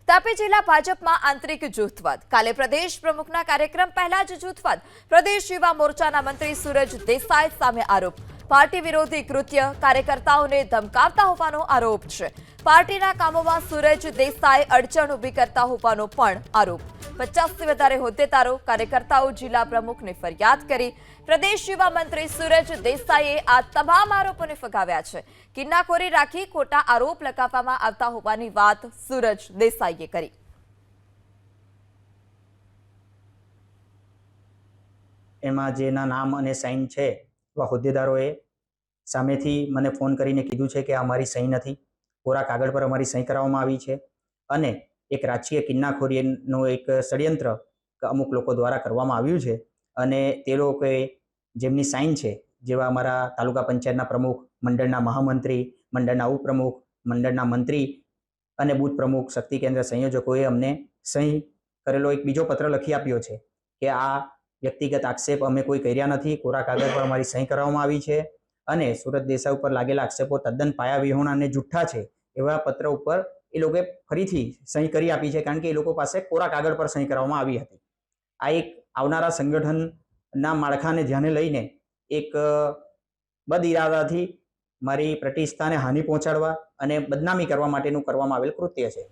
તાપી જિલ્લા ભાજપમાં આંતરિક જૂથવાદ। કાલે પ્રદેશ પ્રમુખના કાર્યક્રમ પહેલા જ જૂથવાદ। પ્રદેશ યુવા મોરચાના મંત્રી સૂરજ દેસાઈ સામે આરોપ। પાર્ટી વિરોધી કૃત્ય, કાર્યકર્તાઓને ધમકાવતા હોવાનો આરોપ છે। પાર્ટીના કામોમાં સૂરજ દેસાઈ અડચણ ઊભી કરતા હોવાનો પણ આરોપ। 50થી વધારે હોદ્દેદારો, કાર્યકર્તાઓ જિલ્લા પ્રમુખને ફરિયાદ કરી। પ્રદેશ યુવા મંત્રી સૂરજ દેસાઈએ આ તમામ આરોપોને ફગાવ્યા છે। કિન્નાખોરી રાખી ખોટા આરોપ લગાવવામાં આવતા હોવાની વાત સૂરજ દેસાઈએ કરી। એમાં જેના નામ અને સાઇન છે એવા હોદ્દેદારોએ સામેથી મને ફોન કરીને કીધું છે કે અમારી સહી નથી, કોરા કાગળ પર અમારી સહી કરાવવામાં આવી છે અને એક રાજકીય કિન્નાખોરીનું એક ષડયંત્ર અમુક લોકો દ્વારા કરવામાં આવ્યું છે અને તે લોકોએ જેમની સાઇન છે, જેવા અમારા તાલુકા પંચાયતના પ્રમુખ, મંડળના મહામંત્રી, મંડળના ઉપપ્રમુખ, મંડળના મંત્રી અને બૂથ પ્રમુખ, શક્તિ કેન્દ્ર સંયોજકોએ અમને સહી કરેલો એક બીજો પત્ર લખી આપ્યો છે કે આ વ્યક્તિગત આક્ષેપ અમે કોઈ કર્યા નથી, કોરા કાગળ પર અમારી સહી કરવામાં આવી છે અને સૂરજ દેસાઈ ઉપર લાગેલા આક્ષેપો તદ્દન પાયાવિહોણા અને જુઠ્ઠા છે એવા પત્ર ઉપર એ લોકોએ ફરીથી સહી કરી આપી છે, કારણ કે એ લોકો પાસે કોરા કાગળ પર સહી કરવામાં આવી હતી। આ એક આવનારા સંગઠનના માળખાને ધ્યાને લઈને એક બદ ઇરાદાથી મારી પ્રતિષ્ઠાને હાનિ પહોંચાડવા અને બદનામી કરવા માટેનું કરવામાં આવેલ કૃત્ય છે।